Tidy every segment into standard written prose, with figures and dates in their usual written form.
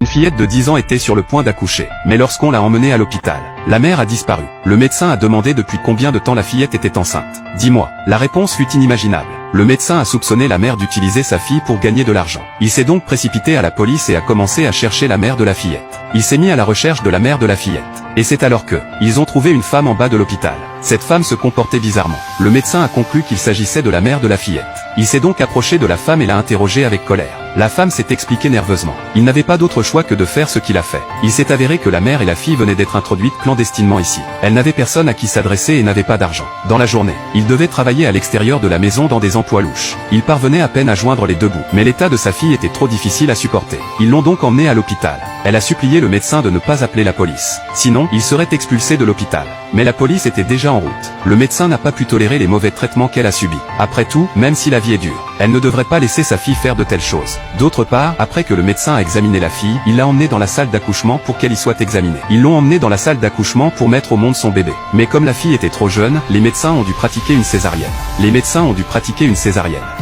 Une fillette de 10 ans était sur le point d'accoucher, mais lorsqu'on l'a emmenée à l'hôpital, la mère a disparu. Le médecin a demandé depuis combien de temps la fillette était enceinte. 10 mois. La réponse fut inimaginable. Le médecin a soupçonné la mère d'utiliser sa fille pour gagner de l'argent. Il s'est donc précipité à la police et a commencé à chercher la mère de la fillette. Il s'est mis à la recherche de la mère de la fillette. Et c'est alors que, ils ont trouvé une femme en bas de l'hôpital. Cette femme se comportait bizarrement. Le médecin a conclu qu'il s'agissait de la mère de la fillette. Il s'est donc approché de la femme et l'a interrogée avec colère. La femme s'est expliquée nerveusement. Il n'avait pas d'autre choix que de faire ce qu'il a fait. Il s'est avéré que la mère et la fille venaient d'être introduites clandestinement ici. Elles n'avaient personne à qui s'adresser et n'avaient pas d'argent. Dans la journée, ils devaient travailler à l'extérieur de la maison dans des emplois louches. Il parvenait à peine à joindre les deux bouts. Mais l'état de sa fille était trop difficile à supporter. Ils l'ont donc emmenée à l'hôpital. Elle a supplié le médecin de ne pas appeler la police. Sinon, il serait expulsé de l'hôpital. Mais la police était déjà en route. Le médecin n'a pas pu tolérer les mauvais traitements qu'elle a subis. Après tout, même si la vie est dure, elle ne devrait pas laisser sa fille faire de telles choses. D'autre part, après que le médecin a examiné la fille, il l'a emmenée dans la salle d'accouchement pour qu'elle y soit examinée. Ils l'ont emmenée dans la salle d'accouchement pour mettre au monde son bébé. Mais comme la fille était trop jeune, les médecins ont dû pratiquer une césarienne.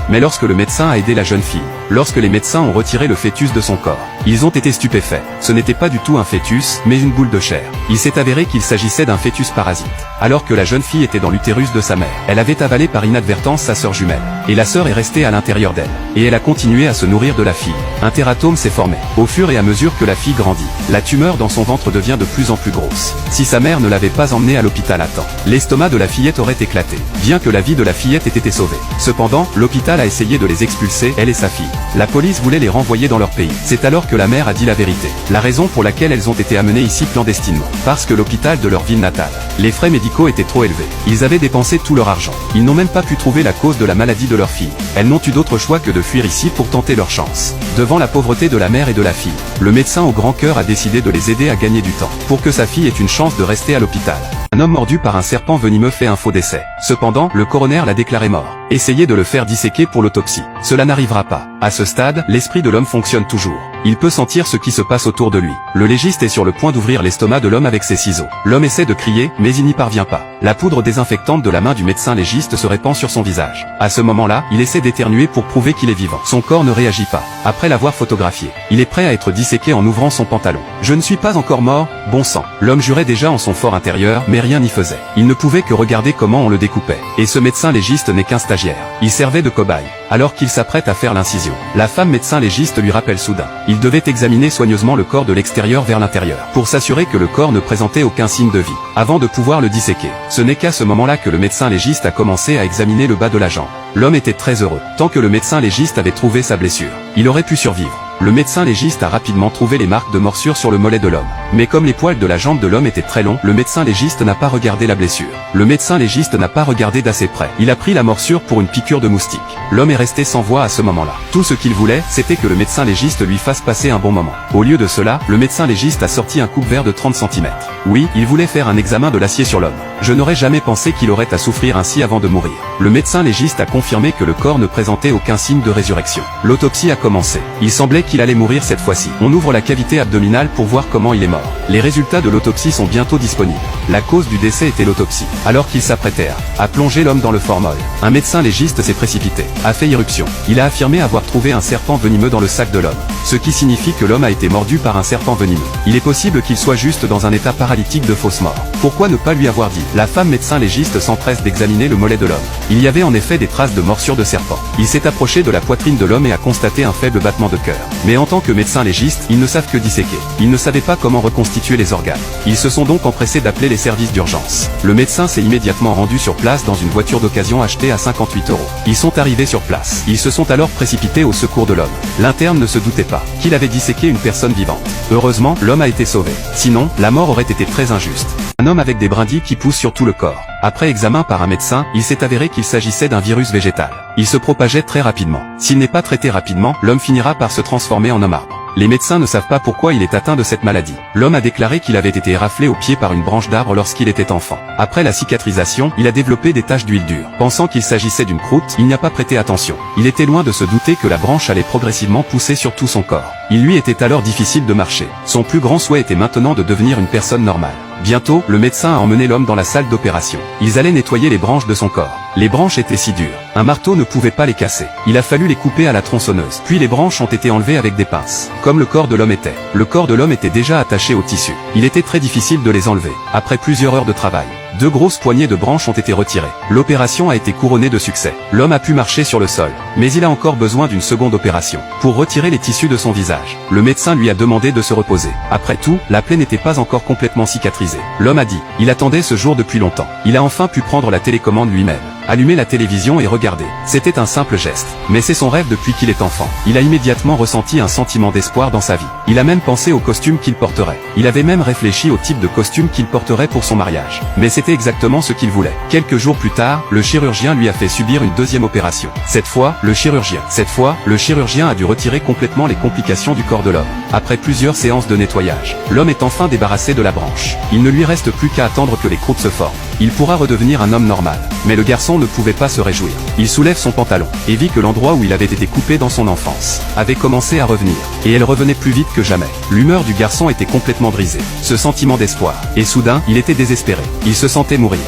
Mais lorsque le médecin a aidé la jeune fille, lorsque les médecins ont retiré le fœtus de son corps, ils ont été stupéfaits. Ce n'était pas du tout un fœtus, mais une boule de chair. Il s'est avéré qu'il s'agissait d'un fœtus parasite. Alors que la jeune fille était dans l'utérus de sa mère, elle avait avalé par inadvertance sa sœur jumelle. Et la sœur est restée à l'intérieur d'elle. Et elle a continué à se nourrir de la fille. Un tératome s'est formé. Au fur et à mesure que la fille grandit, la tumeur dans son ventre devient de plus en plus grosse. Si sa mère ne l'avait pas emmenée à l'hôpital à temps, l'estomac de la fillette aurait éclaté. Bien que la vie de la fillette ait été sauvée. Cependant, l'hôpital a essayé de les expulser, elle et sa fille. La police voulait les renvoyer dans leur pays. C'est alors que la mère a dit la vérité. La raison pour laquelle elles ont été amenées ici clandestinement. Parce que l'hôpital de leur ville natale, les frais médicaux étaient trop élevés. Ils avaient dépensé tout leur argent. Ils n'ont même pas pu trouver la cause de la maladie de leur fille. Elles n'ont eu d'autre choix que de fuir ici pour tenter leur chance. Devant la pauvreté de la mère et de la fille, le médecin au grand cœur a décidé de les aider à gagner du temps, pour que sa fille ait une chance de rester à l'hôpital. Un homme mordu par un serpent venimeux fait un faux décès. Cependant, le coroner l'a déclaré mort. Essayez de le faire disséquer pour l'autopsie. Cela n'arrivera pas. À ce stade, l'esprit de l'homme fonctionne toujours. Il peut sentir ce qui se passe autour de lui. Le légiste est sur le point d'ouvrir l'estomac de l'homme avec ses ciseaux. L'homme essaie de crier, mais il n'y parvient pas. La poudre désinfectante de la main du médecin légiste se répand sur son visage. À ce moment-là, il essaie d'éternuer pour prouver qu'il est vivant. Son corps ne réagit pas. Après l'avoir photographié, il est prêt à être disséqué en ouvrant son pantalon. Je ne suis pas encore mort, bon sang. L'homme jurait déjà en son fort intérieur, mais rien n'y faisait. Il ne pouvait que regarder comment on le découpait. Et ce médecin légiste n'est qu'un stagiaire. Il servait de cobaye. Alors qu'il s'apprête à faire l'incision, la femme médecin légiste lui rappelle soudain. Il devait examiner soigneusement le corps de l'extérieur vers l'intérieur, pour s'assurer que le corps ne présentait aucun signe de vie, avant de pouvoir le disséquer. Ce n'est qu'à ce moment-là que le médecin légiste a commencé à examiner le bas de la jambe. L'homme était très heureux, tant que le médecin légiste avait trouvé sa blessure. Il aurait pu survivre. Le médecin légiste a rapidement trouvé les marques de morsure sur le mollet de l'homme. Mais comme les poils de la jambe de l'homme étaient très longs, le médecin légiste n'a pas regardé la blessure. Le médecin légiste n'a pas regardé d'assez près. Il a pris la morsure pour une piqûre de moustique. L'homme est resté sans voix à ce moment-là. Tout ce qu'il voulait, c'était que le médecin légiste lui fasse passer un bon moment. Au lieu de cela, le médecin légiste a sorti un coupe-vert de 30 cm. Oui, il voulait faire un examen de l'acier sur l'homme. Je n'aurais jamais pensé qu'il aurait à souffrir ainsi avant de mourir. Le médecin légiste a confirmé que le corps ne présentait aucun signe de résurrection. L'autopsie a commencé. Il semblait qu'il allait mourir cette fois-ci. On ouvre la cavité abdominale pour voir comment il est mort. Les résultats de l'autopsie sont bientôt disponibles. La cause du décès était l'autopsie. Alors qu'il s'apprêtait à plonger l'homme dans le formol, un médecin légiste s'est précipité, a fait irruption. Il a affirmé avoir trouvé un serpent venimeux dans le sac de l'homme. Ce qui signifie que l'homme a été mordu par un serpent venimeux. Il est possible qu'il soit juste dans un état paralytique de fausse mort. Pourquoi ne pas lui avoir dit? La femme médecin légiste s'empresse d'examiner le mollet de l'homme. Il y avait en effet des traces de morsure de serpent. Il s'est approché de la poitrine de l'homme et a constaté un faible battement de cœur. Mais en tant que médecin légiste, ils ne savent que disséquer. Ils ne savaient pas comment reconstituer les organes. Ils se sont donc empressés d'appeler les services d'urgence. Le médecin s'est immédiatement rendu sur place dans une voiture d'occasion achetée à 58 €. Ils sont arrivés sur place. Ils se sont alors précipités au secours de l'homme. L'interne ne se doutait pas qu'il avait disséqué une personne vivante. Heureusement, l'homme a été sauvé. Sinon, la mort aurait été très injuste. Un homme avec des brindilles qui poussent sur tout le corps. Après examen par un médecin, il s'est avéré qu'il s'agissait d'un virus végétal. Il se propageait très rapidement. S'il n'est pas traité rapidement, l'homme finira par se transformer en homme arbre. Les médecins ne savent pas pourquoi il est atteint de cette maladie. L'homme a déclaré qu'il avait été raflé au pied par une branche d'arbre lorsqu'il était enfant. Après la cicatrisation, il a développé des taches d'huile dure. Pensant qu'il s'agissait d'une croûte, il n'y a pas prêté attention. Il était loin de se douter que la branche allait progressivement pousser sur tout son corps. Il lui était alors difficile de marcher. Son plus grand souhait était maintenant de devenir une personne normale. Bientôt, le médecin a emmené l'homme dans la salle d'opération. Ils allaient nettoyer les branches de son corps. Les branches étaient si dures. Un marteau ne pouvait pas les casser. Il a fallu les couper à la tronçonneuse. Puis les branches ont été enlevées avec des pinces. Comme le corps de l'homme était. Le corps de l'homme était déjà attaché au tissu. Il était très difficile de les enlever. Après plusieurs heures de travail, 2 grosses poignées de branches ont été retirées. L'opération a été couronnée de succès. L'homme a pu marcher sur le sol. Mais il a encore besoin d'une seconde opération. Pour retirer les tissus de son visage. Le médecin lui a demandé de se reposer. Après tout, la plaie n'était pas encore complètement cicatrisée. L'homme a dit. Il attendait ce jour depuis longtemps. Il a enfin pu prendre la télécommande lui-même. Allumer la télévision et regarder. C'était un simple geste. Mais c'est son rêve depuis qu'il est enfant. Il a immédiatement ressenti un sentiment d'espoir dans sa vie. Il a même pensé au costume qu'il porterait. Il avait même réfléchi au type de costume qu'il porterait pour son mariage. Mais c'était exactement ce qu'il voulait. Quelques jours plus tard, le chirurgien lui a fait subir une deuxième opération. Cette fois, le chirurgien a dû retirer complètement les complications du corps de l'homme. Après plusieurs séances de nettoyage, l'homme est enfin débarrassé de la branche. Il ne lui reste plus qu'à attendre que les croûtes se forment. Il pourra redevenir un homme normal. Mais le garçon ne pouvait pas se réjouir. Il soulève son pantalon et vit que l'endroit où il avait été coupé dans son enfance avait commencé à revenir. Et elle revenait plus vite que jamais. L'humeur du garçon était complètement brisée. Ce sentiment d'espoir. Et soudain, il était désespéré. Il se sentait mourir.